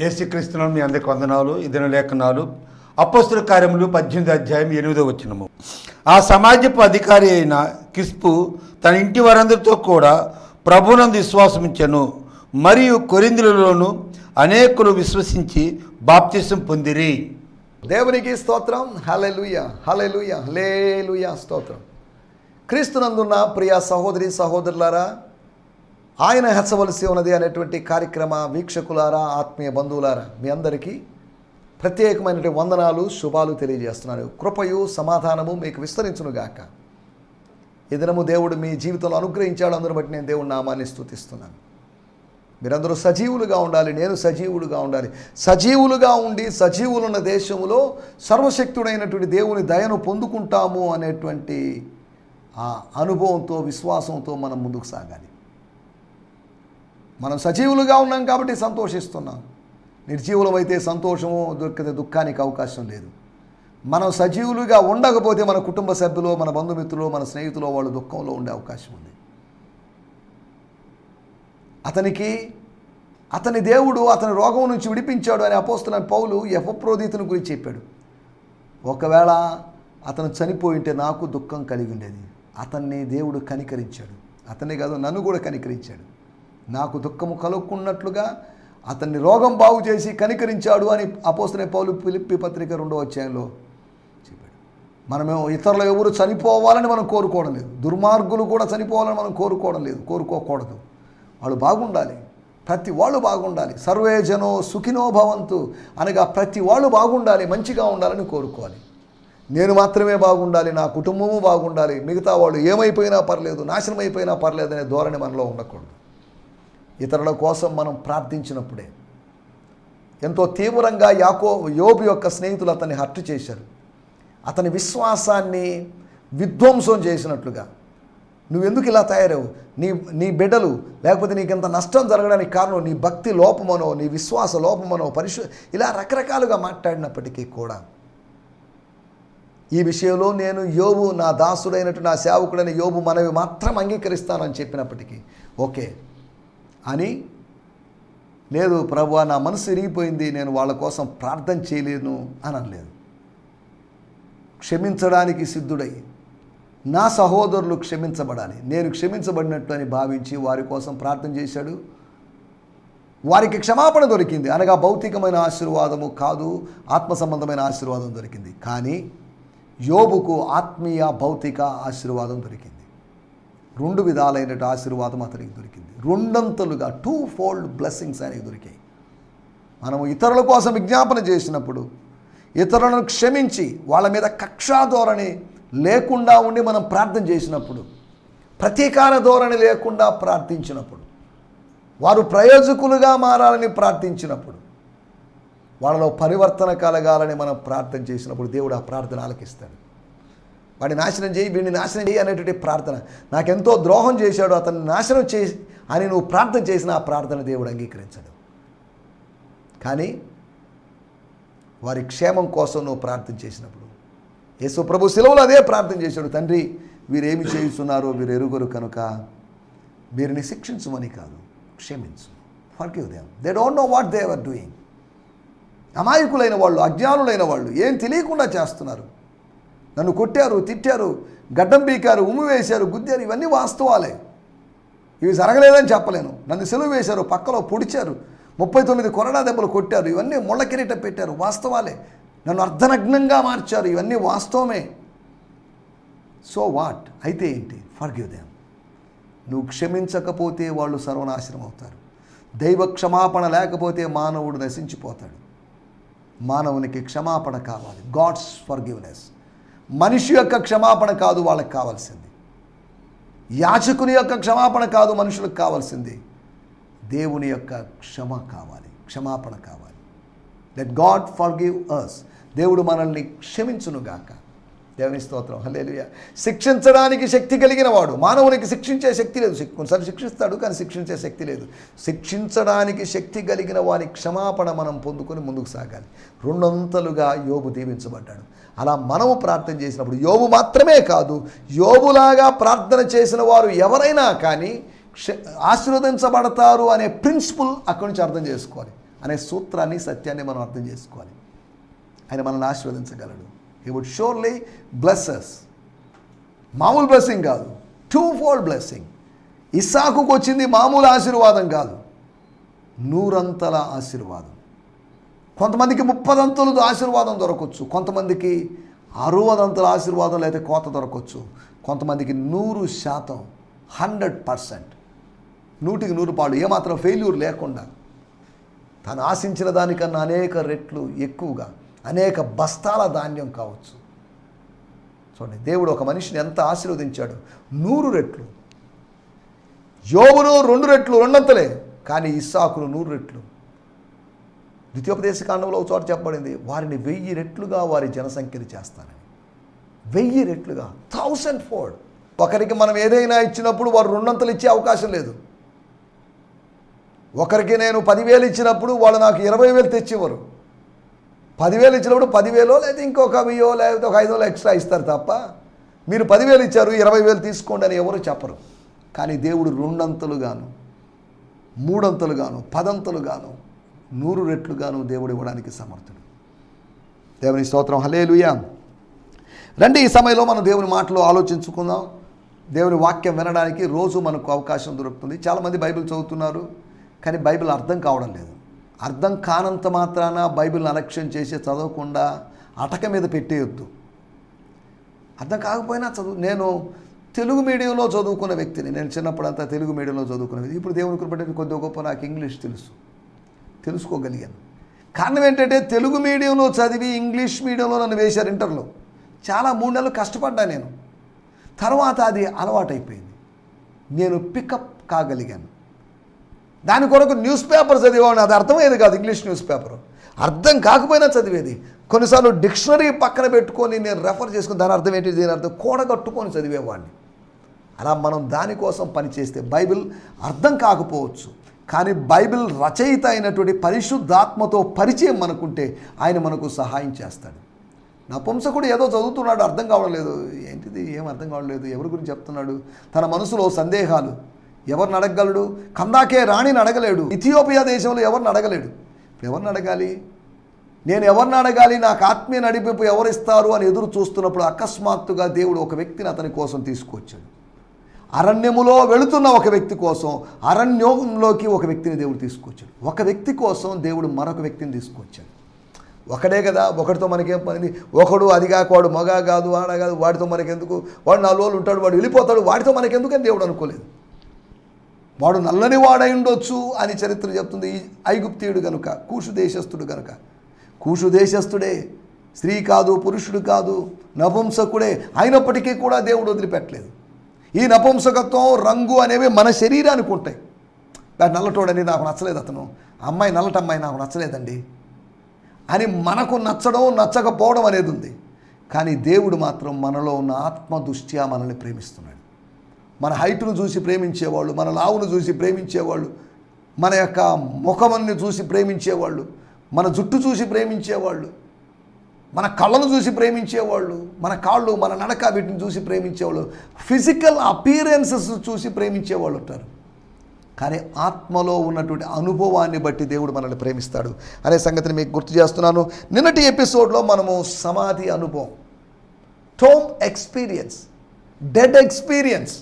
యేసుక్రీస్తునామమున మీ అందరికి వందనాలు. ఈ దిన లేఖనాలు అపోస్తలుల కార్యములు 18వ అధ్యాయం 8వ వచనము. ఆ సమాజపు అధికారి అయిన క్రిస్పు తన ఇంటి వారందరితో కూడా ప్రభువునందు విశ్వాసముంచెను. మరియు కొరింథీయులలోను అనేకులు విశ్వసించి బాప్తిసం పొందిరి. దేవునికి స్తోత్రం. హల్లెలూయా, హల్లెలూయా, హల్లెలూయా, స్తోత్రం. క్రీస్తునందున్న ప్రియ సహోదరి సహోదరులారా, ఆయన హెచ్చవలసి ఉన్నది అనేటువంటి కార్యక్రమ వీక్షకులారా, ఆత్మీయ బంధువులారా, మీ అందరికీ ప్రత్యేకమైనటువంటి వందనాలు, శుభాలు తెలియజేస్తున్నాను. కృపయు సమాధానము మీకు విస్తరించునుగాక. ఈ దినము దేవుడు మీ జీవితంలో అనుగ్రహించాడు. అందరూ బట్టి నేను దేవుడి నామాన్ని స్తుతిస్తున్నాను. మీరందరూ సజీవులుగా ఉండాలి, నేను సజీవులుగా ఉండాలి. సజీవులుగా ఉండి సజీవులున్న దేశంలో సర్వశక్తుడైనటువంటి దేవుని దయను పొందుకుంటాము అనేటువంటి ఆ అనుభవంతో, విశ్వాసంతో మనం ముందుకు సాగాలి. మనం సజీవులుగా ఉన్నాం కాబట్టి సంతోషిస్తున్నాం. నిర్జీవులమైతే సంతోషము దొరికితే దుఃఖానికి అవకాశం లేదు. మనం సజీవులుగా ఉండకపోతే మన కుటుంబ సభ్యులు, మన బంధుమిత్రులు, మన స్నేహితులు వాళ్ళు దుఃఖంలో ఉండే అవకాశం ఉంది. అతని దేవుడు అతని రోగం నుంచి విడిపించాడు అని అపోస్తలుడైన పౌలు ఎపఫ్రోదితుని గురించి చెప్పాడు. ఒకవేళ అతను చనిపోయింటే నాకు దుఃఖం కలిగి ఉండేది. అతన్ని దేవుడు కనికరించాడు. అతన్ని కాదు, నన్ను కూడా కనికరించాడు. నాకు దుఃఖము కలుక్కున్నట్లుగా అతన్ని రోగం బాగు చేసి కనికరించాడు అని అపోస్తలుడైన పౌలు ఫిలిప్పీ పత్రిక 2వ అధ్యాయంలో చెప్పాడు. మనమేమో ఇతరులు ఎవరు చనిపోవాలని మనం కోరుకోవడం లేదు. దుర్మార్గులు కూడా చనిపోవాలని మనం కోరుకోవడం లేదు, కోరుకోకూడదు. వాళ్ళు బాగుండాలి, ప్రతి వాళ్ళు బాగుండాలి. సర్వే జనో సుఖినో భవంతు అనగా ప్రతి వాళ్ళు బాగుండాలి, మంచిగా ఉండాలని కోరుకోవాలి. నేను మాత్రమే బాగుండాలి, నా కుటుంబము బాగుండాలి, మిగతా వాళ్ళు ఏమైపోయినా పర్లేదు, నాశనం అయిపోయినా పర్లేదు అనే ధోరణి మనలో ఉండకూడదు. ఇతరుల కోసం మనం ప్రార్థించినప్పుడే ఎంతో తీవ్రంగా యోబు యొక్క స్నేహితులు అతన్ని హర్ట్ చేశారు. అతని విశ్వాసాన్ని విధ్వంసం చేసినట్లుగా, నువ్వెందుకు ఇలా తయారావు, నీ బిడ్డలు లేకపోతే నీకెంత నష్టం జరగడానికి కారణం నీ భక్తి లోపమనో, నీ విశ్వాస లోపమనో, ఇలా రకరకాలుగా మాట్లాడినప్పటికీ కూడా ఈ విషయంలో నేను యోబు నా దాసుడైనట్టు నా సేవకుడైన యోబు మనవి మాత్రం అంగీకరిస్తానని చెప్పినప్పటికీ ఓకే అని, లేదు ప్రభువా నా మనసు ఇరిగిపోయింది, నేను వాళ్ళ కోసం ప్రార్థన చేయలేను అని అనలేదు. క్షమించడానికి సిద్ధుడై నా సహోదరులు క్షమించబడాలి, నేను క్షమించబడినట్టు అని భావించి వారి కోసం ప్రార్థన చేశాడు. వారికి క్షమాపణ దొరికింది, అనగా భౌతికమైన ఆశీర్వాదము కాదు, ఆత్మ సంబంధమైన ఆశీర్వాదం దొరికింది. కానీ యోబుకు ఆత్మీయ భౌతిక ఆశీర్వాదం దొరికింది. 2 విధాలైన ఆశీర్వాదం అతనికి దొరికింది. 2 2-fold బ్లెస్సింగ్స్ ఆయనకి దొరికాయి. మనము ఇతరుల కోసం విజ్ఞాపన చేసినప్పుడు, ఇతరులను క్షమించి వాళ్ళ మీద కక్షా ధోరణి లేకుండా ఉండి మనం ప్రార్థన చేసినప్పుడు, ప్రతీకార ధోరణి లేకుండా ప్రార్థించినప్పుడు, వారు ప్రయోజకులుగా మారాలని ప్రార్థించినప్పుడు, వాళ్ళలో పరివర్తన కలగాలని మనం ప్రార్థన చేసినప్పుడు దేవుడు ఆ ప్రార్థన ఆలకిస్తాడు. వాడిని నాశనం చేయి, వీడిని నాశనం చేయి అనేటువంటి ప్రార్థన, నాకెంతో ద్రోహం చేశాడు అతన్ని నాశనం చేసి అని నువ్వు ప్రార్థన చేసిన ఆ ప్రార్థన దేవుడు అంగీకరించడు. కానీ వారి క్షేమం కోసం నువ్వు ప్రార్థన చేసినప్పుడు, యేసు ప్రభు శిలువలో అదే ప్రార్థన చేశాడు. తండ్రి, వీరేమి చేస్తున్నారో వీరు ఎరుగరు కనుక వీరిని శిక్షించమని కాదు, క్షమించు. Forgive them, they don't know what they are doing. అమాయకులైన వాళ్ళు, అజ్ఞానులైన వాళ్ళు ఏం తెలియకుండా చేస్తున్నారు. నన్ను కొట్టారు, తిట్టారు, గడ్డం పీకారు, ఉమ్ము వేశారు, గుద్దారు, ఇవన్నీ వాస్తవాలే. ఇవి జరగలేదని చెప్పలేను. నన్ను సెలవు వేశారు, పక్కలో పొడిచారు, 39 కొరడా దెబ్బలు కొట్టారు, ఇవన్నీ ముళ్ళ కిరీటం పెట్టారు, వాస్తవాలే. నన్ను అర్ధనగ్నంగా మార్చారు, ఇవన్నీ వాస్తవమే. So what? అయితే ఏంటి? Forgive them. నువ్వు క్షమించకపోతే వాళ్ళు సర్వనాశనం అవుతారు. దైవ క్షమాపణ లేకపోతే మానవుడు నశించిపోతాడు. మానవునికి క్షమాపణ కావాలి, గాడ్స్ ఫర్గివ్నెస్. మనిషి యొక్క క్షమాపణ కాదు వాళ్ళకి కావాల్సింది, యాచకుని యొక్క క్షమాపణ కాదు మనుషులకు కావాల్సింది, దేవుని యొక్క క్షమాపణ కావాలి. Let God forgive us. దేవుడు మనల్ని క్షమించునుగాక. దేవుని స్తోత్రం, హల్లెలూయా. శిక్షించడానికి శక్తి కలిగిన వాడు. మానవునికి శిక్షించే శక్తి లేదు. కొన్నిసార్లు శిక్షిస్తాడు, కానీ శిక్షించే శక్తి లేదు. శిక్షించడానికి శక్తి కలిగిన వాని క్షమాపణ మనం పొందుకొని ముందుకు సాగాలి. 2 యోబు దీవించబడ్డాడు. అలా మనము ప్రార్థన చేసినప్పుడు, యోబు మాత్రమే కాదు, యోబులాగా ప్రార్థన చేసిన వారు ఎవరైనా కానీ ఆశీర్వదించబడతారు అనే ప్రిన్సిపల్ అక్కడి నుంచి అర్థం చేసుకోవాలి. అనే సూత్రాన్ని, సత్యాన్ని మనం అర్థం చేసుకోవాలి. ఆయన మనల్ని ఆశీర్వదించగలడు. He would surely bless us. మామూలు బ్లెస్సింగ్ కాదు, 2-fold బ్లెస్సింగ్. ఇస్సాకుకు వచ్చింది మామూలు ఆశీర్వాదం కాదు, 100 ఆశీర్వాదం. కొంతమందికి 30 ఆశీర్వాదం దొరకవచ్చు, కొంతమందికి 60 ఆశీర్వాదం లేదా కోత దొరకవచ్చు, కొంతమందికి 100%, 100%, 100% ఏమాత్రం ఫెయిల్యూర్ లేకుండా తను ఆశించిన దానికన్నా అనేక రెట్లు ఎక్కువగా, అనేక బస్తాల ధాన్యం కావచ్చు. చూడండి, దేవుడు ఒక మనిషిని ఎంత ఆశీర్వదించాడు. 100 రెట్లు. యోబును 2 రెట్లు, 2 కానీ ఇస్సాకును 100 రెట్లు. ద్వితీయోపదేశ కాండంలో ఒక చోట చెప్పబడింది, వారిని 1000 రెట్లుగా వారి జనసంఖ్యను చేస్తానని. 1000 రెట్లుగా, 1000-fold. ఒకరికి మనం ఏదైనా ఇచ్చినప్పుడు వారు 2 ఇచ్చే అవకాశం లేదు. ఒకరికి నేను 10,000 ఇచ్చినప్పుడు వాళ్ళు నాకు 20,000 తెచ్చివ్వరు. 10,000 ఇచ్చినప్పుడు 10,000 లేదా ఇంకొక 1,000 లేకపోతే ఒక 500 ఎక్స్ట్రా ఇస్తారు తప్ప, మీరు 10,000 ఇచ్చారు 20,000 తీసుకోండి అని ఎవరు చెప్పరు. కానీ దేవుడు 2 గాను, 3 గాను, 10 గాను, 100 రెట్లుగాను దేవుడు ఇవ్వడానికి సమర్థుడు. దేవుని స్తోత్రం, హల్లెలూయా. రండి, ఈ సమయంలో మనం దేవుని మాటలు ఆలోచించుకుందాం. దేవుని వాక్యం వినడానికి రోజు మనకు అవకాశం దొరుకుతుంది. చాలామంది బైబిల్ చదువుతున్నారు, కానీ బైబిల్ అర్థం కావడం లేదు. అర్థం కానంత మాత్రాన బైబిల్ని అలక్ష్యం చేసి చదవకుండా అటక మీద పెట్టేయొద్దు. అర్థం కాకపోయినా నేను తెలుగు మీడియంలో చదువుకున్న వ్యక్తిని. నేను చిన్నప్పుడంతా తెలుగు మీడియంలో చదువుకున్న వ్యక్తి. ఇప్పుడు దేవుని కృప బట్టి కొద్ది గొప్ప నాకు ఇంగ్లీష్ తెలుసుకోగలిగాను. కారణం ఏంటంటే తెలుగు మీడియంలో చదివి ఇంగ్లీష్ మీడియంలో నన్ను వేశారు ఇంటర్లో. చాలా 3 నెలలు కష్టపడ్డా నేను. తర్వాత అది అలవాటైపోయింది. నేను పికప్ కాగలిగాను. దాని కొరకు న్యూస్ పేపర్ చదివేవాడిని. అది అర్థమయ్యేది కాదు, ఇంగ్లీష్ న్యూస్ పేపర్. అర్థం కాకపోయినా చదివేది. కొన్నిసార్లు డిక్షనరీ పక్కన పెట్టుకొని నేను రెఫర్ చేసుకుని దాని అర్థం ఏంటి, దీని అర్థం కూడగట్టుకొని చదివేవాడిని. అలా మనం దానికోసం పనిచేస్తే బైబిల్ అర్థం కాకపోవచ్చు, కానీ బైబిల్ రచయిత అయినటువంటి పరిశుద్ధాత్మతో పరిచయం మనకుంటే ఆయన మనకు సహాయం చేస్తాడు. నపుంసకుడు ఏదో చదువుతున్నాడు, అర్థం కావడం లేదు. ఏంటిది, ఏం అర్థం కావడం లేదు, ఎవరి గురించి చెప్తున్నాడు? తన మనసులో సందేహాలు. ఎవరిని అడగగలడు? కందాకే రాణిని అడగలేడు. ఇథియోపియా దేశంలో ఎవరిని అడగలేడు. ఎవరిని అడగాలి? నేను ఎవరిని అడగాలి? నాకు ఆత్మీయ నడిపింపు ఎవరిస్తారు అని ఎదురు చూస్తున్నప్పుడు అకస్మాత్తుగా దేవుడు ఒక వ్యక్తిని అతని కోసం తీసుకొచ్చాడు. అరణ్యములో వెళుతున్న ఒక వ్యక్తి కోసం అరణ్యంలోకి ఒక వ్యక్తిని దేవుడు తీసుకొచ్చాడు. ఒక వ్యక్తి కోసం దేవుడు మరొక వ్యక్తిని తీసుకొచ్చాడు. ఒకడే కదా, ఒకటితో మనకేం పనింది? ఒకడు అదిగాక వాడు మగ కాదు, ఆడ కాదు, వాడితో మనకెందుకు? వాడు 4 రోజులు ఉంటాడు, వాడు వెళ్ళిపోతాడు, వాడితో మనకెందుకు అని దేవుడు అనుకోలేదు. వాడు నల్లని వాడై ఉండొచ్చు అని చరిత్ర చెప్తుంది. ఐగుప్తీయుడు కనుక, కూషు దేశస్థుడు కనుక. కూషు దేశస్థుడే, స్త్రీ కాదు, పురుషుడు కాదు, నపుంసకుడే. అయినప్పటికీ కూడా దేవుడు వదిలిపెట్టలేదు. ఈ నపుంసకత్వం, రంగు అనేవి మన శరీరానికి ఉంటాయి. నల్లటోడని నాకు నచ్చలేదు, అతను అమ్మాయి నల్లటమ్మాయి నాకు నచ్చలేదండి అని మనకు నచ్చడం నచ్చకపోవడం అనేది ఉంది. కానీ దేవుడు మాత్రం మనలో ఉన్న ఆత్మ దృష్ట్యా మనల్ని ప్రేమిస్తున్నాడు. మన హైట్ను చూసి ప్రేమించేవాళ్ళు, మన లావును చూసి ప్రేమించేవాళ్ళు, మన యొక్క ముఖముని చూసి ప్రేమించేవాళ్ళు, మన జుట్టు చూసి ప్రేమించేవాళ్ళు, మన కళ్ళను చూసి ప్రేమించేవాళ్ళు, మన కాళ్ళు, మన నడక, వీటిని చూసి ప్రేమించేవాళ్ళు, ఫిజికల్ అపీరెన్సెస్ చూసి ప్రేమించేవాళ్ళు ఉంటారు. కానీ ఆత్మలో ఉన్నటువంటి అనుభవాన్ని బట్టి దేవుడు మనల్ని ప్రేమిస్తాడు అనే సంగతిని మీకు గుర్తు చేస్తున్నాను. నిన్నటి ఎపిసోడ్లో మనము సమాధి అనుభవం, టోమ్ ఎక్స్పీరియన్స్, డెడ్ ఎక్స్పీరియన్స్,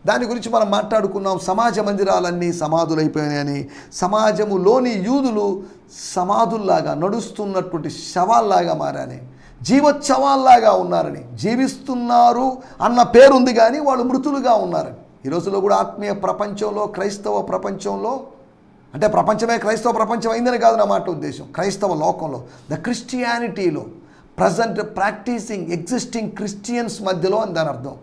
దాని గురించి మనం మాట్లాడుకున్నాం. సమాజ మందిరాలన్నీ సమాధులైపోయాయని, సమాజములోని యూదులు సమాధుల్లాగా నడుస్తున్నటువంటి శవాల్లాగా మారని, జీవోత్సవాల్లాగా ఉన్నారని, జీవిస్తున్నారు అన్న పేరుంది కానీ వాళ్ళు మృతులుగా ఉన్నారని. ఈ రోజుల్లో కూడా ఆత్మీయ ప్రపంచంలో, క్రైస్తవ ప్రపంచంలో, అంటే ప్రపంచమే క్రైస్తవ ప్రపంచం అయిందని కాదు నా మాట ఉద్దేశం, క్రైస్తవ లోకంలో, ద క్రిస్టియానిటీలో ప్రజెంట్ ప్రాక్టీసింగ్ ఎగ్జిస్టింగ్ క్రిస్టియన్స్ మధ్యలో అని దాని అర్థం.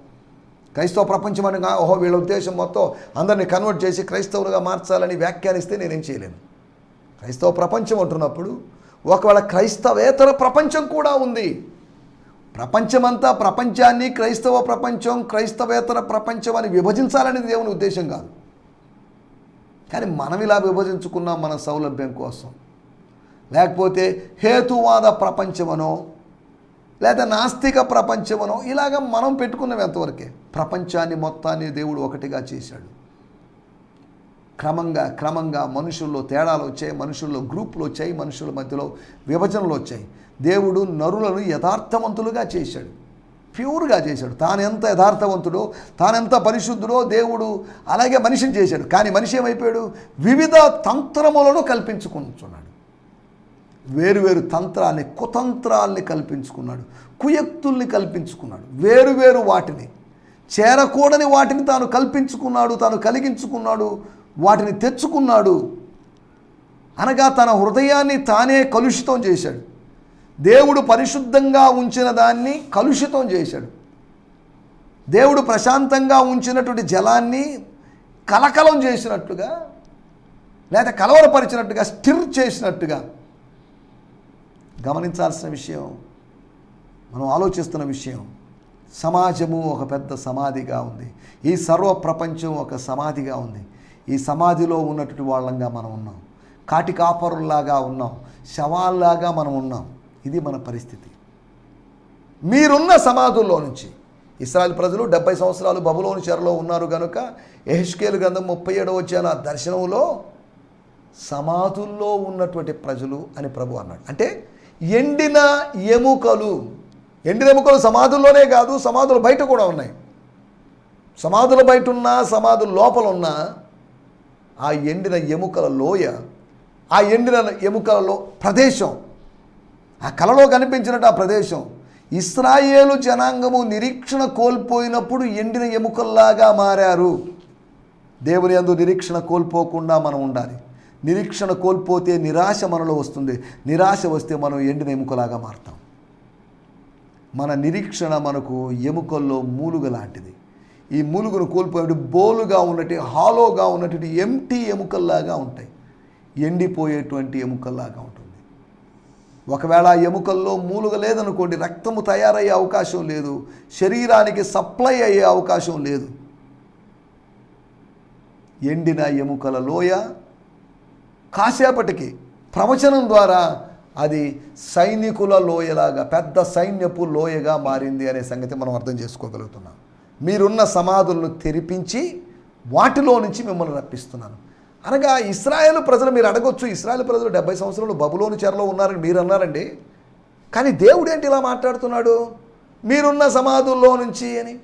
క్రైస్తవ ప్రపంచం అనగా వీళ్ళ ఉద్దేశం మొత్తం అందరినీ కన్వర్ట్ చేసి క్రైస్తవులుగా మార్చాలని వ్యాఖ్యానిస్తే నేనేం చేయలేను. క్రైస్తవ ప్రపంచం అంటున్నప్పుడు ఒకవేళ క్రైస్తవేతర ప్రపంచం కూడా ఉంది. ప్రపంచమంతా ప్రపంచాన్ని క్రైస్తవ ప్రపంచం, క్రైస్తవేతర ప్రపంచం అని విభజించాలనేది దేవుని ఉద్దేశం కాదు. కానీ మనం ఇలా విభజించుకున్నాం మన సౌలభ్యం కోసం. లేకపోతే హేతువాద ప్రపంచమనో లేదా నాస్తిక ప్రపంచమనో ఇలాగ మనం పెట్టుకున్నాం ఎంతవరకే. ప్రపంచాన్ని మొత్తాన్ని దేవుడు ఒకటిగా చేశాడు. క్రమంగా మనుషుల్లో తేడాలు వచ్చాయి, మనుషుల్లో గ్రూపులు వచ్చాయి, మనుషుల మధ్యలో విభజనలు వచ్చాయి. దేవుడు నరులను యథార్థవంతులుగా చేశాడు, ప్యూర్గా చేశాడు. తాను ఎంత యథార్థవంతుడో, తానెంత పరిశుద్ధుడో దేవుడు అలాగే మనిషిని చేశాడు. కానీ మనిషి ఏమైపోయాడు? వివిధ తంత్రములను కల్పించుకుంటున్నాడు. వేరువేరు తంత్రాల్ని, కుతంత్రాల్ని కల్పించుకున్నాడు, కుయుక్తుల్ని కల్పించుకున్నాడు. వేరువేరు వాటిని, చేరకూడని వాటిని తాను కల్పించుకున్నాడు, తాను కలిగించుకున్నాడు, వాటిని తెచ్చుకున్నాడు. అనగా తన హృదయాన్ని తానే కలుషితం చేశాడు. దేవుడు పరిశుద్ధంగా ఉంచిన దాన్ని కలుషితం చేశాడు. దేవుడు ప్రశాంతంగా ఉంచినటువంటి జలాన్ని కలకలం చేసినట్టుగా, లేదా కలవరపరిచినట్టుగా, స్టిర్ చేసినట్టుగా. గమనించాల్సిన విషయం, మనం ఆలోచిస్తున్న విషయం, సమాజము ఒక పెద్ద సమాధిగా ఉంది. ఈ సర్వ ప్రపంచం ఒక సమాధిగా ఉంది. ఈ సమాధిలో ఉన్నటువంటి వాళ్ళంగా మనం ఉన్నాం, కాటి కాపరుల్లాగా ఉన్నాం, శవాల్లాగా మనం ఉన్నాం. ఇది మన పరిస్థితి. మీరున్న సమాధుల్లో నుంచి ఇశ్రాయేలు ప్రజలు 70 సంవత్సరాలు బబులోను చెరలో ఉన్నారు కనుక యెహెజ్కేలు గ్రంథం 37వ అధ్యాయం దర్శనంలో సమాధుల్లో ఉన్నటువంటి ప్రజలు అని ప్రభు అన్నాడు. అంటే ఎండిన ఎముకలు. ఎండిన ఎముకలు సమాధుల్లోనే కాదు, సమాధుల బయట కూడా ఉన్నాయి. సమాధుల బయట ఉన్న, సమాధుల లోపల ఉన్న ఆ ఎండిన ఎముకల లోయ, ఆ ఎండిన ఎముకలలో ప్రదేశం, ఆ కలలో కనిపించినట్టు ఆ ప్రదేశం, ఇశ్రాయేలు జనాంగము నిరీక్షణ కోల్పోయినప్పుడు ఎండిన ఎముకల్లాగా మారారు. దేవుని యందు నిరీక్షణ కోల్పోకుండా మనం ఉండాలి. నిరీక్షణ కోల్పోతే నిరాశ మనలో వస్తుంది. నిరాశ వస్తే మనం ఎండిన ఎముకలాగా మారుతాం. మన నిరీక్షణ మనకు ఎముకల్లో మూలుగ లాంటిది. ఈ మూలుగును కోల్పోయేటు బోలుగా ఉన్నట్టు, హాలోగా ఉన్నటువంటి ఎంటీ ఎముకల్లాగా ఉంటాయి, ఎండిపోయేటువంటి ఎముకల్లాగా ఉంటుంది. ఒకవేళ ఆ ఎముకల్లో మూలుగ లేదనుకోండి, రక్తము తయారయ్యే అవకాశం లేదు, శరీరానికి సప్లై అయ్యే అవకాశం లేదు. ఎండిన ఎముకల లోయ కాసేపటికి ప్రవచనం ద్వారా అది సైనికుల లోయలాగా, పెద్ద సైన్యపు లోయగా మారింది అనే సంగతి మనం అర్థం చేసుకోగలుగుతున్నాం. మీరున్న సమాధులను తెరిపించి వాటిలో నుంచి మిమ్మల్ని రప్పిస్తున్నాను. అనగా ఇశ్రాయేలు ప్రజలు, మీరు అడగొచ్చు, ఇశ్రాయేలు ప్రజలు 70 సంవత్సరాలు బబులోను చెరలో ఉన్నారని మీరు అన్నారండి, కానీ దేవుడు ఏంటి ఇలా మాట్లాడుతున్నాడు మీరున్న సమాధుల్లో నుంచి అని?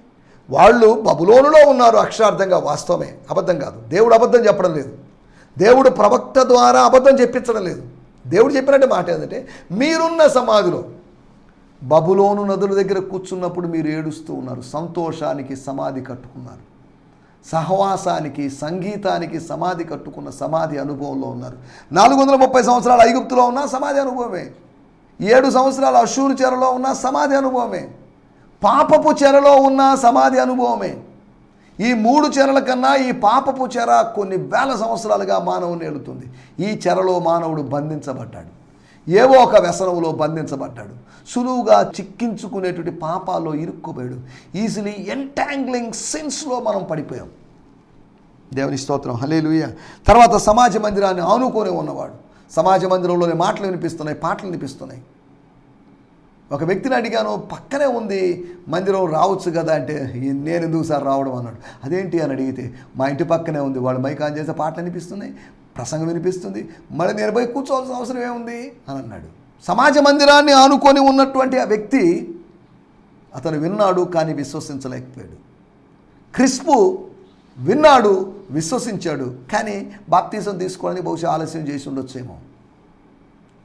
వాళ్ళు బబులోనులో ఉన్నారు అక్షరార్థంగా, వాస్తవమే, అబద్ధం కాదు. దేవుడు అబద్ధం చెప్పడం లేదు, దేవుడు ప్రవక్త ద్వారా అబద్ధం చెప్పించడం లేదు. దేవుడు చెప్పినట్టు మాట ఏంటంటే, మీరున్న సమాధిలో బబులోను నదుల దగ్గర కూర్చున్నప్పుడు మీరు ఏడుస్తూ ఉన్నారు, సంతోషానికి సమాధి కట్టుకున్నారు, సహవాసానికి, సంగీతానికి సమాధి కట్టుకున్న సమాధి అనుభవంలో ఉన్నారు. 430 సంవత్సరాలు ఐగుప్తులో ఉన్న సమాధి అనుభవమే, 7 సంవత్సరాలు అష్షూరు చెరలో ఉన్న సమాధి అనుభవమే, పాపపు చెరలో ఉన్న సమాధి అనుభవమే. ఈ 3 చెరల కన్నా ఈ పాపపు చెర కొన్ని వేల సంవత్సరాలుగా మానవుని ఏలుతుంది. ఈ చెరలో మానవుడు బంధించబడ్డాడు, ఏవో ఒక వ్యసనంలో బంధించబడ్డాడు, సులువుగా చిక్కించుకునేటువంటి పాపాల్లో ఇరుక్కుపోయాడు. ఈజీలీ ఎంటాంగ్లింగ్ సిన్స్లో మనం పడిపోయాం. దేవుని స్తోత్రం, హల్లెలూయా. తర్వాత సమాజ మందిరాన్ని ఆనుకొని ఉన్నవాడు, సమాజ మందిరంలోని మాటలు వినిపిస్తున్నాయి, పాటలు వినిపిస్తున్నాయి. ఒక వ్యక్తిని అడిగాను, పక్కనే ఉంది మందిరం, రావచ్చు కదా అంటే, నేను ఎందుకు సార్ రావడం అన్నాడు. అదేంటి అని అడిగితే, మా ఇంటి పక్కనే ఉంది, వాళ్ళు మైక్ ఆన్ చేస్తే పాటలు వినిపిస్తున్నాయి, ప్రసంగం వినిపిస్తుంది, మళ్ళీ నేను పోయి కూర్చోవాల్సిన అవసరం ఏముంది అని అన్నాడు. సమాజ మందిరాన్ని ఆనుకొని ఉన్నటువంటి ఆ వ్యక్తి, అతను విన్నాడు కానీ విశ్వసించలేకపోయాడు. క్రిస్పు విన్నాడు, విశ్వసించాడు, కానీ బాప్తీసం తీసుకోవడానికి బహుశా ఆలస్యం చేసి ఉండొచ్చేమో.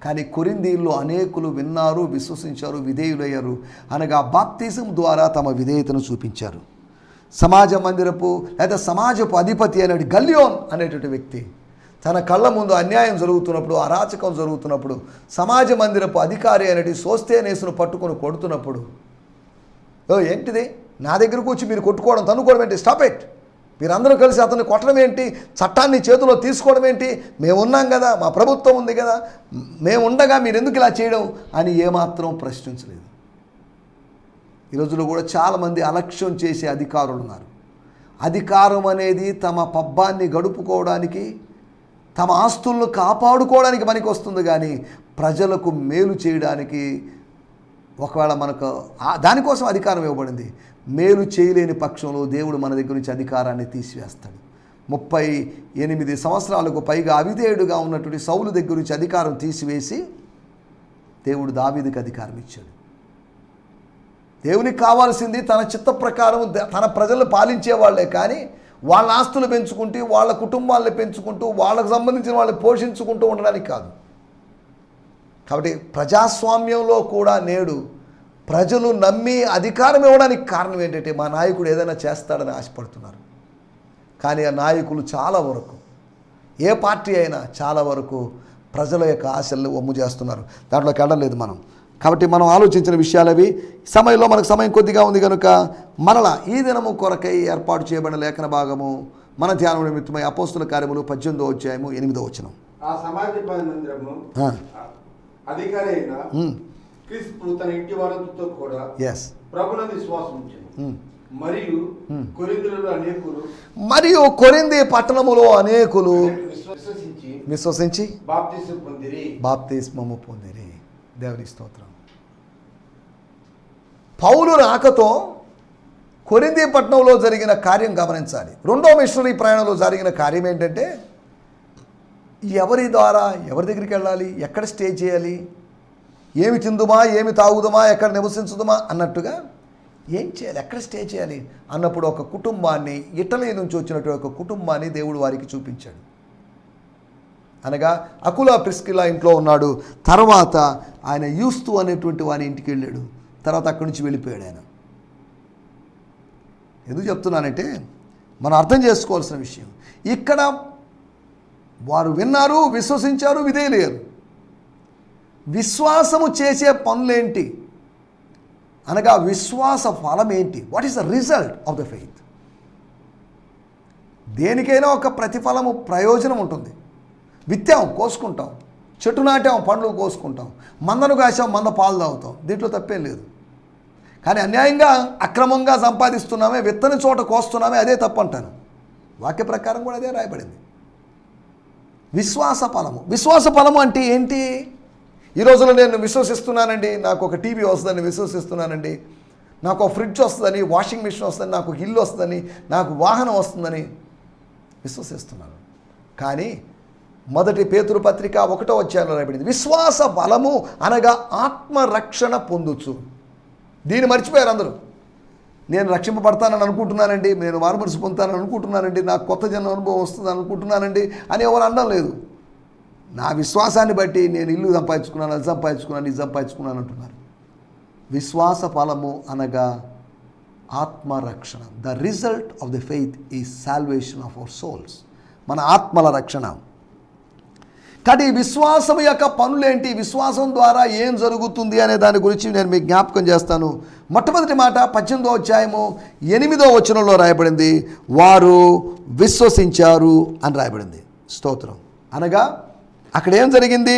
కానీ కొరింథీయుల్లో అనేకులు విన్నారు, విశ్వసించారు, విధేయులయ్యారు. అనగా బాప్తిజం ద్వారా తమ విధేయతను చూపించారు. సమాజ మందిరపు లేదా సమాజపు అధిపతి అనేటి గల్లియోన్ అనేటువంటి వ్యక్తి తన కళ్ళ ముందు అన్యాయం జరుగుతున్నప్పుడు, అరాచకం జరుగుతున్నప్పుడు, సమాజ మందిరపు అధికారి అనేటి సోస్తేనేసును పట్టుకొని కొడుతున్నప్పుడు, ఏంటిది నా దగ్గరకు వచ్చి మీరు కొట్టుకోవడం, తన్నుకోవడం ఏంటి, స్టాప్ ఇట్, మీరందరూ కలిసి అతన్ని కొట్టడం ఏంటి, చట్టాన్ని చేతిలో తీసుకోవడం ఏంటి, మేమున్నాం కదా, మా ప్రభుత్వం ఉంది కదా, మేము ఉండగా మీరు ఎందుకు ఇలా చేయడం అని ఏమాత్రం ప్రశ్నించలేదు. ఈ రోజుల్లో కూడా చాలామంది అలక్ష్యం చేసే అధికారులు ఉన్నారు. అధికారం అనేది తమ పబ్బాన్ని గడుపుకోవడానికి, తమ ఆస్తులను కాపాడుకోవడానికి పనికి వస్తుంది, కానీ ప్రజలకు మేలు చేయడానికి, ఒకవేళ మనకు దానికోసం అధికారం ఇవ్వబడింది, మేలు చేయలేని పక్షంలో దేవుడు మన దగ్గర నుంచి అధికారాన్ని తీసివేస్తాడు. 38 సంవత్సరాలకు పైగా అవిధేయుడుగా ఉన్నటువంటి సౌలు దగ్గర నుంచి అధికారం తీసివేసి దేవుడు దావీదుకి అధికారం ఇచ్చాడు. దేవునికి కావాల్సింది తన చిత్త ప్రకారం తన ప్రజలను పాలించే వాళ్ళే, కానీ వాళ్ళ ఆస్తులు పెంచుకుంటూ వాళ్ళ కుటుంబాలను పెంచుకుంటూ వాళ్ళకు సంబంధించిన వాళ్ళని పోషించుకుంటూ ఉండడానికి కాదు. కాబట్టి ప్రజాస్వామ్యంలో కూడా నేడు ప్రజలు నమ్మి అధికారం ఇవ్వడానికి కారణం ఏంటంటే మా నాయకుడు ఏదైనా చేస్తాడని ఆశపడుతున్నారు. కానీ ఆ నాయకులు చాలా వరకు, ఏ పార్టీ అయినా చాలా వరకు ప్రజల యొక్క ఆశలను వమ్ము చేస్తున్నారు. దాంట్లోకి వెళ్ళలేదు మనం. కాబట్టి మనం ఆలోచించిన విషయాలు అవి. సమయంలో మనకు సమయం కొద్దిగా ఉంది కనుక మరలా ఈ దినము కొరకై ఏర్పాటు చేయబడిన లేఖన భాగము మన ధ్యానం నిమిత్తమై అపోస్తుల కార్యములు 18వ అధ్యాయము 8వ వచనం. ఆ సమాజ మందిరము అధికారి అయిన క్రిస్పు తన ఇంటి వారంతో కూడా ప్రభువునందు విశ్వాసం ఉంచెను. మరియు కొరింథీ పట్టణములో అనేకులు విశ్వసించి బాప్తిస్మము పొందిరి. దేవుని స్తోత్రం. పౌలు రాకతో కొరింథీ పట్టణంలో జరిగిన కార్యం గమనించాలి. రెండో మిషనరీ ప్రయాణంలో జరిగిన కార్యం ఏంటంటే ఎవరి ద్వారా ఎవరి దగ్గరికి వెళ్ళాలి, ఎక్కడ స్టే చేయాలి, ఏమి తిందుమా, ఏమి తాగుదమా, ఎక్కడ నివసించుదమా అన్నట్టుగా ఏం చేయాలి, ఎక్కడ స్టే చేయాలి అన్నప్పుడు ఒక కుటుంబాన్ని, ఇటలీ నుంచి వచ్చినటువంటి ఒక కుటుంబాన్ని దేవుడు వారికి చూపించాడు. అనగా అకులా ప్రిస్కిలా ఇంట్లో ఉన్నాడు. తర్వాత ఆయన యూస్తు అనేటువంటి వాని ఇంటికి వెళ్ళాడు. తర్వాత అక్కడి నుంచి వెళ్ళిపోయాడు ఆయన. ఎందుకు చెప్తున్నానంటే మనం అర్థం చేసుకోవాల్సిన విషయం, ఇక్కడ వారు విన్నారు, విశ్వసించారు, విధేయులయ్యారు. విశ్వాసము చేసే పనులేంటి అనగా విశ్వాస ఫలం ఏంటి? What is the result of the faith? దేనికైనా ఒక ప్రతిఫలము, ప్రయోజనం ఉంటుంది. విత్తాం, కోసుకుంటాం. చెట్టు నాటాం, పండ్లు కోసుకుంటాం. మందను కాసాం, మంద పాలు తాగుతాం. దీంట్లో తప్పేం లేదు. కానీ అన్యాయంగా, అక్రమంగా సంపాదిస్తున్నామే, విత్తని చోట కోస్తున్నామే, అదే తప్పు అంటాను. వాక్య ప్రకారం కూడా అదే రాయబడింది. విశ్వాస ఫలము. విశ్వాస ఫలము అంటే ఏంటి? ఈ రోజులో నేను విశ్వసిస్తున్నానండి, నాకు ఒక టీవీ వస్తుందని విశ్వసిస్తున్నానండి, నాకు ఒక ఫ్రిడ్జ్ వస్తుందని, వాషింగ్ మిషన్ వస్తుందని, నాకు ఒక ఇల్లు వస్తుందని, నాకు వాహనం వస్తుందని విశ్వసిస్తున్నాను. కానీ మొదటి పేతురు పత్రిక 1వ అధ్యాయంలో రాయబడింది, విశ్వాస బలము అనగా ఆత్మరక్షణ పొందుచు. దీన్ని మర్చిపోయారు అందరూ. నేను రక్షింపబడతానని అనుకుంటున్నానండి, నేను మారుమనసు పొందుతానని అనుకుంటున్నానండి, నాకు కొత్త జన్మ అనుభవం వస్తుంది అనుకుంటున్నానండి అని ఎవరు అనడం లేదు. నా విశ్వాసాన్ని బట్టి నేను ఇల్లు సంపాదించుకున్నాను, అది సంపాదించుకున్నాను, ఇది సంపాదించుకున్నాను అంటున్నారు. విశ్వాస ఫలము అనగా ఆత్మరక్షణ. The result of the faith is salvation of our souls. మన ఆత్మల రక్షణ. కానీ విశ్వాసం యొక్క పనులేంటి, విశ్వాసం ద్వారా ఏం జరుగుతుంది అనే దాని గురించి నేను మీకు జ్ఞాపకం చేస్తాను. మొట్టమొదటి మాట 18వ అధ్యాయము 8వ వచనంలో రాయబడింది, వారు విశ్వసించారు అని రాయబడింది. స్తోత్రం. అనగా అక్కడ ఏం జరిగింది?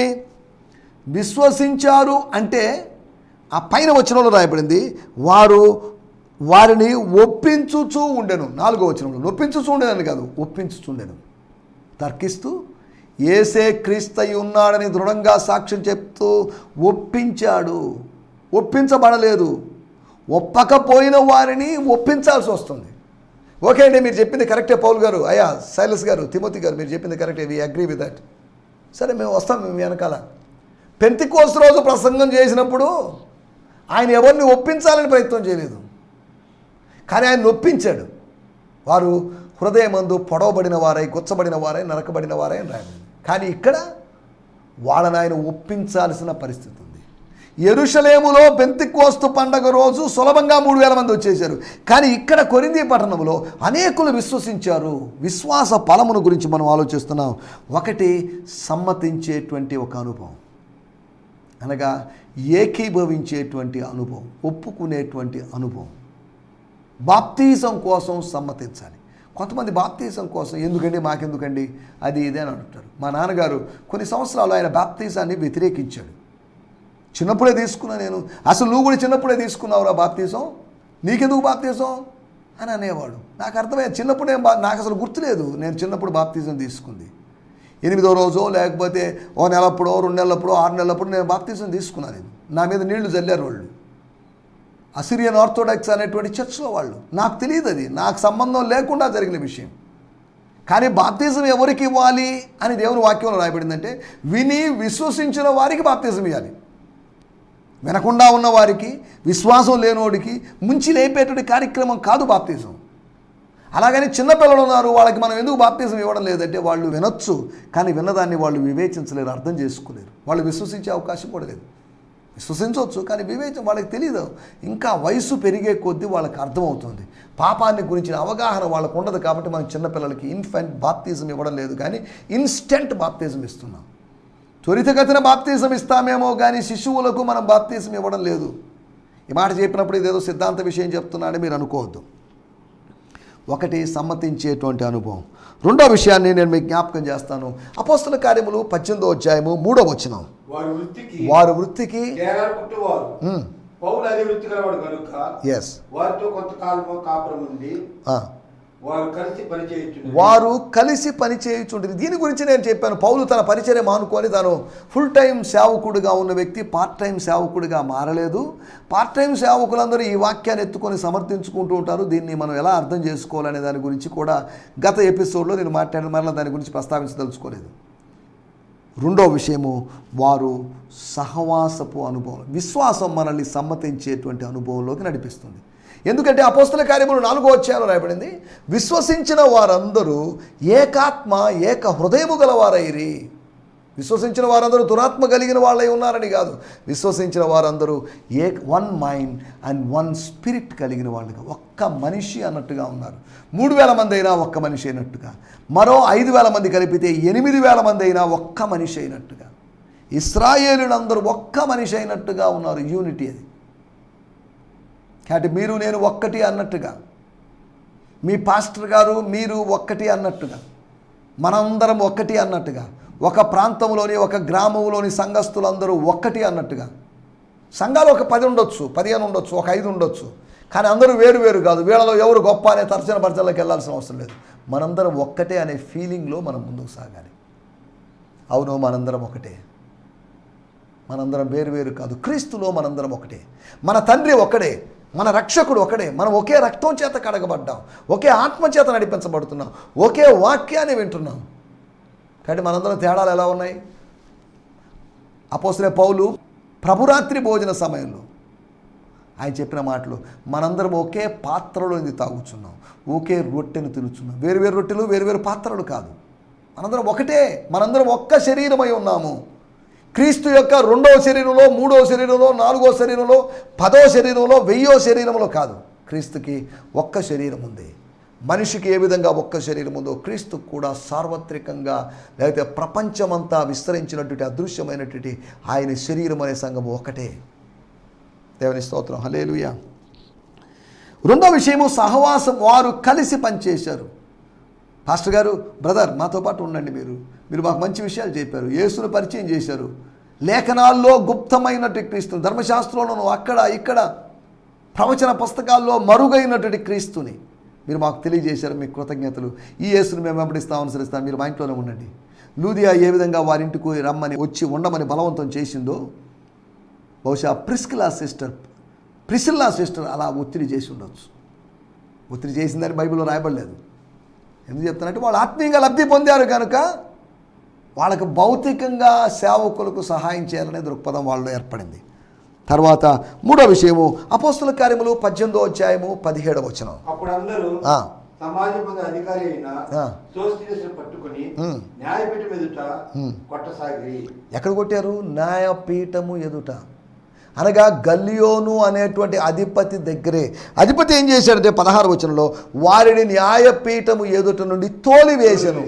విశ్వసించారు అంటే ఆ పైన వచనంలో రాయబడింది, వారిని ఒప్పించుచూ ఉండెను. 4వ వచనంలో ఒప్పించుచూ ఉండేదని కాదు, ఒప్పించుచుండెను. తర్కిస్తూ యేసే క్రీస్తయి ఉన్నాడని దృఢంగా సాక్ష్యం చెప్తూ ఒప్పించాడు. ఒప్పించబడలేదు, ఒప్పకపోయిన వారిని ఒప్పించాల్సి వస్తుంది. ఓకే అండి, మీరు చెప్పింది కరెక్టే పౌల్ గారు, అయ్యా సైలస్ గారు, తిమోతి గారు, మీరు చెప్పింది కరెక్టే, వి అగ్రీ విత్ దట్. సరే, మేము వస్తాం మేము వెనకాల. పెంతెకోస్తు రోజు ప్రసంగం చేసినప్పుడు ఆయన ఎవరిని ఒప్పించాలని ప్రయత్నం చేయలేదు, కానీ ఆయన ఒప్పించాడు. వారు హృదయమందు పొడవబడిన వారై, గుచ్చబడిన వారై, నరకబడిన వారై అని రాయబడింది. కానీ ఇక్కడ వాళ్ళని ఆయన ఒప్పించాల్సిన పరిస్థితి ఉంది. యెరూషలేములో పెంతెకోస్తు పండగ రోజు సులభంగా 3000 మంది వచ్చేసారు. కానీ ఇక్కడ కొరింథీ పట్టణంలో అనేకులు విశ్వసించారు. విశ్వాస ఫలమును గురించి మనం ఆలోచిస్తున్నాం. ఒకటి, సమ్మతించేటువంటి ఒక అనుభవం, అనగా ఏకీభవించేటువంటి అనుభవం, ఒప్పుకునేటువంటి అనుభవం. బాప్తీసం కోసం సమ్మతించాలి. కొంతమంది బాప్తీసం కోసం ఎందుకండి, మాకెందుకండి, అది ఇదే అని అంటారు. మా నాన్నగారు కొన్ని సంవత్సరాలు ఆయన బాప్తీసాన్ని వ్యతిరేకించాడు. చిన్నప్పుడే తీసుకున్నా నేను, అసలు నువ్వు కూడా చిన్నప్పుడే తీసుకున్నావురా బాప్తీసం, నీకెందుకు బాప్తీసం అని అనేవాడు. నాకు అర్థమయ్యేది. చిన్నప్పుడే నాకు అసలు గుర్తులేదు నేను చిన్నప్పుడు బాప్తీసం తీసుకుంది. 8వ రోజో లేకపోతే ఓ నెలప్పుడో, 2 నెలలప్పుడో, 6 నెలలప్పుడు నేను బాప్తీసం తీసుకున్నాను. నేను నా మీద నీళ్లు చల్లారు వాళ్ళు, అసిరియన్ ఆర్థోడాక్స్ అనేటువంటి చర్చ్లో వాళ్ళు. నాకు తెలియదు, అది నాకు సంబంధం లేకుండా జరిగిన విషయం. కానీ బాప్తిజం ఎవరికి ఇవ్వాలి అని దేవుని వాక్యంలో రాయబడిందంటే విని విశ్వసించిన వారికి బాప్తిజం ఇవ్వాలి. వినకుండా ఉన్న వారికి, విశ్వాసం లేనోడికి ముంచి లేపేటువంటి కార్యక్రమం కాదు బాప్తిజం. అలాగని చిన్నపిల్లలు ఉన్నారు, వాళ్ళకి మనం ఎందుకు బాప్తిజం ఇవ్వడం లేదంటే వాళ్ళు వినొచ్చు, కానీ విన్నదాన్ని వాళ్ళు వివేచించలేరు, అర్థం చేసుకోలేరు. వాళ్ళు విశ్వసించే అవకాశం కూడా లేదు. విశ్వసించవచ్చు కానీ వాళ్ళకి తెలియదు. ఇంకా వయసు పెరిగే కొద్దీ వాళ్ళకి అర్థమవుతుంది. పాపాన్ని గురించిన అవగాహన వాళ్ళకు ఉండదు. కాబట్టి మనం చిన్నపిల్లలకి ఇన్ఫెంట్ బాప్తిజం ఇవ్వడం లేదు, కానీ ఇన్స్టెంట్ బాప్తిజం ఇస్తున్నాం. త్వరితగతిన బాప్తిజం ఇస్తామేమో కానీ శిశువులకు మనం బాప్తిజం ఇవ్వడం లేదు. ఈ మాట చెప్పినప్పుడు ఇదేదో సిద్ధాంత విషయం చెప్తున్నాడని మీరు అనుకోవద్దు. ఒకటి సమ్మతించేటువంటి అనుభవం. రెండో విషయాన్ని నేను మీకు జ్ఞాపకం చేస్తాను. అపోస్తల కార్యములు 18వ అధ్యాయము 3వ వచనం. వారు వృత్తికి పౌలు అదే వృత్తి గలవాడు కనుక వారితో కొంతకాలము కాపురం ఉండి వారు కలిసి పని చేయుచుంటుంది. దీని గురించి నేను చెప్పాను. పౌలు తన పరిచర్య మానుకొని తాను ఫుల్ టైం సేవకుడిగా ఉన్న వ్యక్తి పార్ట్ టైం సేవకుడిగా మారలేదు. పార్ట్ టైం సేవకులందరూ ఈ వాక్యాన్ని ఎత్తుకొని సమర్థించుకుంటూ ఉంటారు. దీన్ని మనం ఎలా అర్థం చేసుకోవాలనే దాని గురించి కూడా గత ఎపిసోడ్లో నేను మాట్లాడిన మరలా దాని గురించి ప్రస్తావించదలుచుకోలేదు. రెండో విషయము, వారు సహవాసపు అనుభవం. విశ్వాసం మనల్ని సమ్మతించేటువంటి అనుభవంలోకి నడిపిస్తుంది. ఎందుకంటే అపోస్తల కార్యములు 4వ అధ్యాయంలో రాయబడింది, విశ్వసించిన వారందరూ ఏకాత్మ ఏక హృదయము గలవారైరి. విశ్వసించిన వారందరూ దురాత్మ కలిగిన వాళ్ళై ఉన్నారని కాదు, విశ్వసించిన వారందరూ one mind and one spirit కలిగిన వాళ్ళుగా, ఒక్క మనిషి అన్నట్టుగా ఉన్నారు. 3,000 మంది అయినా ఒక్క మనిషి అయినట్టుగా, మరో 5,000 మంది కలిపితే 8,000 మంది అయినా ఒక్క మనిషి అయినట్టుగా, ఇశ్రాయేలులందరూ ఒక్క మనిషి అయినట్టుగా ఉన్నారు. యూనిటీ అది. కాబట్టి మీరు నేను ఒక్కటి అన్నట్టుగా, మీ పాస్టర్ గారు మీరు ఒక్కటి అన్నట్టుగా, మనందరం ఒక్కటి అన్నట్టుగా, ఒక ప్రాంతంలోని ఒక గ్రామంలోని సంఘస్థులందరూ ఒక్కటి అన్నట్టుగా. సంఘాలు ఒక 10 ఉండొచ్చు, 15 ఉండొచ్చు, ఒక 5 ఉండొచ్చు, కానీ అందరూ వేరు వేరు కాదు. వీళ్ళలో ఎవరు గొప్ప అనే తర్జన భర్జనలోకి వెళ్ళాల్సిన అవసరం లేదు. మనందరం ఒక్కటే అనే ఫీలింగ్లో మనం ముందుకు సాగాలి. అవును, మనందరం ఒకటే, మనందరం వేరు వేరు కాదు. క్రీస్తులో మనందరం ఒకటే. మన తండ్రి ఒకడే, మన రక్షకుడు ఒకడే, మనం ఒకే రక్తం చేత కడగబడ్డాం, ఒకే ఆత్మ చేత నడిపించబడుతున్నాం, ఒకే వాక్యాన్ని వింటున్నాం. కాబట్టి మనందరం తేడాలు ఎలా ఉన్నాయి? అపోస్తలుడైన పౌలు ప్రభురాత్రి భోజన సమయంలో ఆయన చెప్పిన మాటలు, మనందరం ఒకే పాత్రలో ఇది తాగుచున్నాం, ఒకే రొట్టెను తినుచున్నాం. వేరువేరు రొట్టెలు వేరువేరు పాత్రలు కాదు, మనందరం ఒకటే. మనందరం ఒక్క శరీరమై ఉన్నాము. క్రీస్తు యొక్క 2వ శరీరంలో, 3వ శరీరంలో, 4వ శరీరంలో, 10వ శరీరంలో, 1000వ శరీరంలో కాదు. క్రీస్తుకి ఒక్క శరీరం ఉంది. మనిషికి ఏ విధంగా ఒక్క శరీరం ఉందో క్రీస్తుకు కూడా సార్వత్రికంగా, లేకపోతే ప్రపంచమంతా విస్తరించినటువంటి అదృశ్యమైనటువంటి ఆయన శరీరం అనే సంఘము ఒకటే. దేవుని స్తోత్రం, హల్లెలూయా. రెండో విషయము సహవాసం. వారు కలిసి పనిచేశారు. పాస్టర్ గారు, బ్రదర్ మాతో పాటు ఉండండి, మీరు మాకు మంచి విషయాలు చెప్పారు, యేసును పరిచయం చేశారు, లేఖనాల్లో గుప్తమైనటువంటి క్రీస్తుని, ధర్మశాస్త్రంలోనూ అక్కడ ఇక్కడ ప్రవచన పుస్తకాల్లో మరుగైనటువంటి క్రీస్తుని మీరు మాకు తెలియజేశారు. మీకు కృతజ్ఞతలు. ఈ యేసుని మేము వెంబడిస్తాం, అనుసరిస్తాం, మీరు మా ఇంట్లోనే ఉండండి. లూదియా ఏ విధంగా వారింటికి రమ్మని వచ్చి ఉండమని బలవంతం చేసిందో, బహుశా ప్రిసిల్లా సిస్టర్ అలా ఒత్తిడి చేసి ఉండొచ్చు. ఒత్తిడి చేసిందని బైబిల్లో రాయబడలేదు. ఎందుకు చెప్తానంటే వాళ్ళు ఆత్మీయంగా లబ్ధి పొందారు కనుక వాళ్ళకు భౌతికంగా సేవకులకు సహాయం చేయాలనే దృక్పథం వాళ్ళలో ఏర్పడింది. తర్వాత మూడో విషయము, అపోస్తల కార్యములు 18వ అధ్యాయము 17వ వచనం. అప్పుడు అందరూ సమాజమందు అధికారి అయిన సోస్తియస్ను పట్టుకొని న్యాయపీఠం ఎదుట కొట్టసాగిరి. ఎక్కడ కొట్టారు? న్యాయపీఠము ఎదుట, అనగా గల్లియోను అనేటువంటి అధిపతి దగ్గరే. అధిపతి ఏం చేశాడంటే 16వ వచనంలో, వారిని న్యాయపీఠము ఎదుట నుండి తోలివేసెను.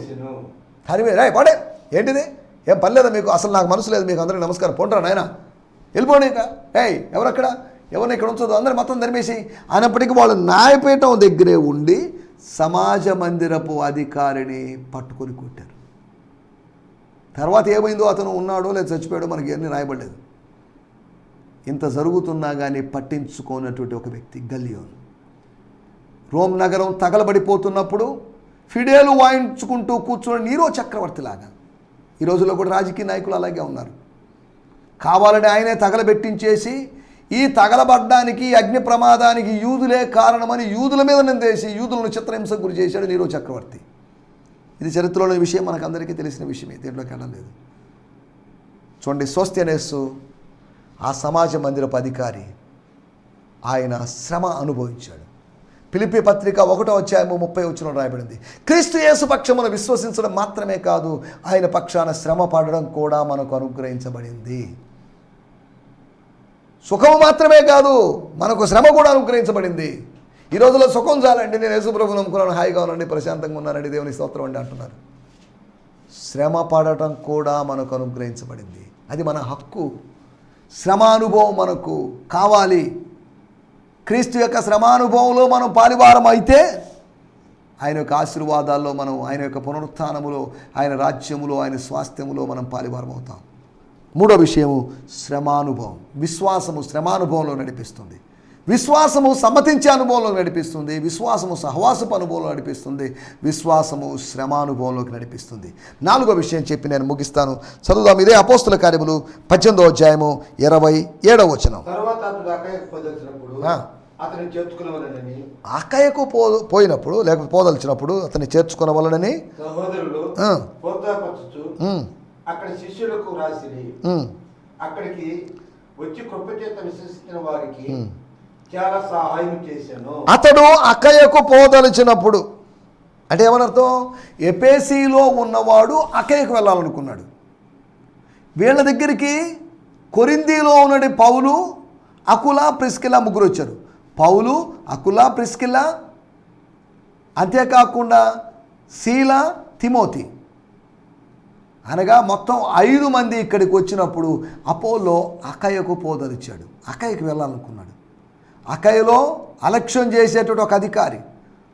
హరివే రాయ్ పడే, ఏంటిది? ఏం పర్లేదా మీకు? అసలు నాకు మనసు లేదు, మీకు అందరికీ నమస్కారం, పోంటారా నాయన, వెళ్ళిపోండి. ఇంకా ఎవరక్కడ, ఎవరిని ఇక్కడ ఉంచదు, అందరూ మొత్తం ధర్మేసి అయినప్పటికీ వాళ్ళు న్యాయపీఠం దగ్గరే ఉండి సమాజ మందిరపు అధికారిని పట్టుకొని కొట్టారు. తర్వాత ఏమైందో, అతను ఉన్నాడో లేదా చచ్చిపోయాడో మనకి అన్నీ రాయబడలేదు. ఇంత జరుగుతున్నా కానీ పట్టించుకోనటువంటి ఒక వ్యక్తి గల్లియోను. రోమ్ నగరం తగలబడిపోతున్నప్పుడు ఫిడేలు వాయించుకుంటూ కూర్చొని నీరో చక్రవర్తిలాగా, ఈ రోజుల్లో కూడా రాజకీయ నాయకులు అలాగే ఉన్నారు. కావాలని ఆయనే తగలబెట్టించేసి, ఈ తగలబడ్డానికి అగ్ని ప్రమాదానికి యూదులే కారణమని యూదుల మీద నిందేసి యూదులను చిత్రహింసకు గురి చేశాడు నీరో చక్రవర్తి. ఇది చరిత్రలోని విషయం, మనకు అందరికీ తెలిసిన విషయమే, దీంట్లోకి వెళ్ళలేదు. చూడండి, సోస్తెనేసు ఆ సమాజ మందిరపు అధికారి, ఆయన శ్రమ అనుభవించాడు. ఫిలిప్పీ పత్రిక 1:30 రాయబడింది, క్రీస్తు యేసు పక్షమును విశ్వసించడం మాత్రమే కాదు, ఆయన పక్షాన శ్రమ పడడం కూడా మనకు అనుగ్రహించబడింది. సుఖము మాత్రమే కాదు, మనకు శ్రమ కూడా అనుగ్రహించబడింది. ఈ రోజుల్లో సుఖం చాలండి, నేను యేసు ప్రభువును నమ్ముకున్నాను, హాయిగా ఉన్నానండి, ప్రశాంతంగా ఉన్నానండి, దేవుని స్తోత్రం అండి అంటున్నారు. శ్రమ పడటం కూడా మనకు అనుగ్రహించబడింది, అది మన హక్కు. శ్రమానుభవం మనకు కావాలి. క్రీస్తు యొక్క శ్రమానుభవంలో మనం పాలివారం అయితే ఆయన యొక్క ఆశీర్వాదాల్లో మనం, ఆయన యొక్క పునరుత్థానములో, ఆయన రాజ్యములో, ఆయన స్వాస్థ్యములో మనం పాలివారం అవుతాం. మూడో విషయము శ్రమానుభవం. విశ్వాసము శ్రమానుభవంలో నడిపిస్తుంది. విశ్వాసము సమ్మతించే అనుభవంలో నడిపిస్తుంది. విశ్వాసము సహవాసపు అనుభవంలో నడిపిస్తుంది. విశ్వాసము శ్రమానుభవంలోకి నడిపిస్తుంది. నాలుగో విషయం చెప్పి నేను ముగిస్తాను. చదువుదాం. ఇదే అపోస్తుల కార్యములు 18:27. తర్వాత అతడు అక్కయ్యకు పోదలిచినప్పుడు అతన్ని చేర్చుకునవలెనని, అక్కయ్యకు పోయినప్పుడు లేకపోతే పోదలిచినప్పుడు అతన్ని చేర్చుకునవలెనని సహోదరులు ప్రోత్సాహపరచుచు అక్కడ శిష్యులకు రాసిరి. అక్కడికి వచ్చి కృపచేత విశ్వసించిన వారికి చాలా సహాయం చేశాను. అతడు అక్కయ్యకు పోదలిచినప్పుడు అంటే ఏమనర్థం? ఎపేసీలో ఉన్నవాడు అక్కయ్యకు వెళ్ళాలనుకున్నాడు. వీళ్ళ దగ్గరికి కొరింథీలో ఉన్నది పౌలు, అకుల, ప్రిస్కిల ముగ్గురు వచ్చారు. పౌలు, అకుల, ప్రిస్కిల, అంతేకాకుండా శీల, తిమోతి, అనగా మొత్తం 5 మంది ఇక్కడికి వచ్చినప్పుడు అపోలో అక్కయ్యకు పోదలిచాడు. అక్కయ్యకు వెళ్ళాలనుకున్నాడు. అక్కయ్యలో అలక్ష్యం చేసేటువంటి ఒక అధికారి,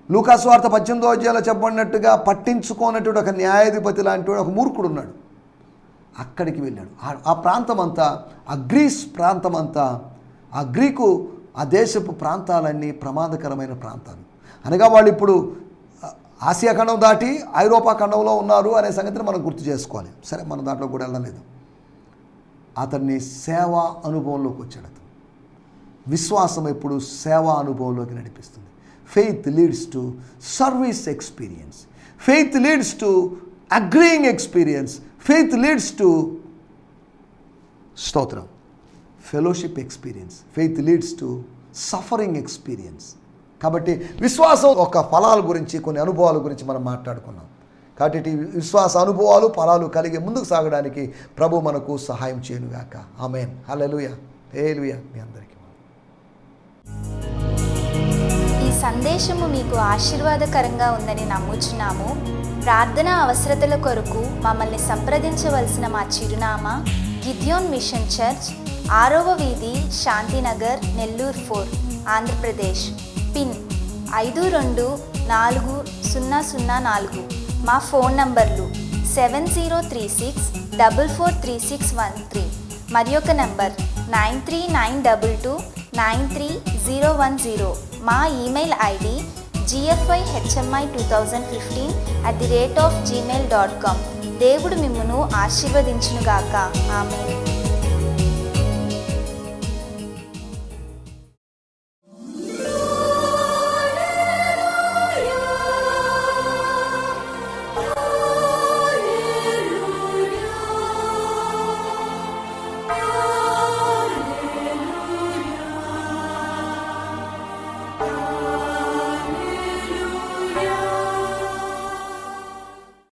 లూకాసు వార్త 18 చెప్పబడినట్టుగా పట్టించుకోనటువంటి ఒక న్యాయాధిపతి లాంటి ఒక మూర్ఖుడు ఉన్నాడు. అక్కడికి వెళ్ళాడు. ఆ ప్రాంతం అంతా, ఆ గ్రీస్ ప్రాంతం అంతా, ఆ గ్రీకు, ఆ దేశపు ప్రాంతాలన్నీ ప్రమాదకరమైన ప్రాంతాలు. అనగా వాళ్ళు ఇప్పుడు ఆసియా ఖండం దాటి ఐరోపా ఖండంలో ఉన్నారు అనే సంగతిని మనం గుర్తు చేసుకోవాలి. సరే, మనం దాంట్లో కూడా వెళ్ళలేదు. అతన్ని సేవా అనుభవంలోకి వచ్చాడు. అతను విశ్వాసం ఎప్పుడు సేవా అనుభవంలోకి నడిపిస్తుంది. Faith leads to service experience. Faith leads to agreeing experience. Faith leads to స్తోత్రం fellowship experience. Faith leads to suffering experience. కాబట్టి విశ్వాసం ఒక ఫలాల గురించి, కొన్ని అనుభవాల గురించి మనం మాట్లాడుకున్నాం. కాబట్టి విశ్వాస అనుభవాలు, ఫలాలు కలిగి ముందుకు సాగడానికి ప్రభు మనకు సహాయం చేయనుగాక. ఆమేన్. హల్లెలూయా. హల్లెలూయా. మీ అందరికీ ఈ సందేశము మీకు ఆశీర్వాదకరంగా ఉందని నమ్ముచున్నాము. ప్రార్థన అవసరతల కొరకు మమ్మల్ని సంప్రదించవలసిన మా చిరునామా గిద్యోన్ మిషన్ చర్చ్, 6వ వీధి, శాంతినగర్, నెల్లూరు 4, ఆంధ్రప్రదేశ్. పిన్ 524004. మా ఫోన్ నంబర్లు 7036443613 మరి ఒక నంబర్ 9392293010. మా ఈమెయిల్ ఐడి gfihmi2015@gmail.com. దేవుడు మిమ్మును ఆశీర్వదించునుగాక. ఆమేన్.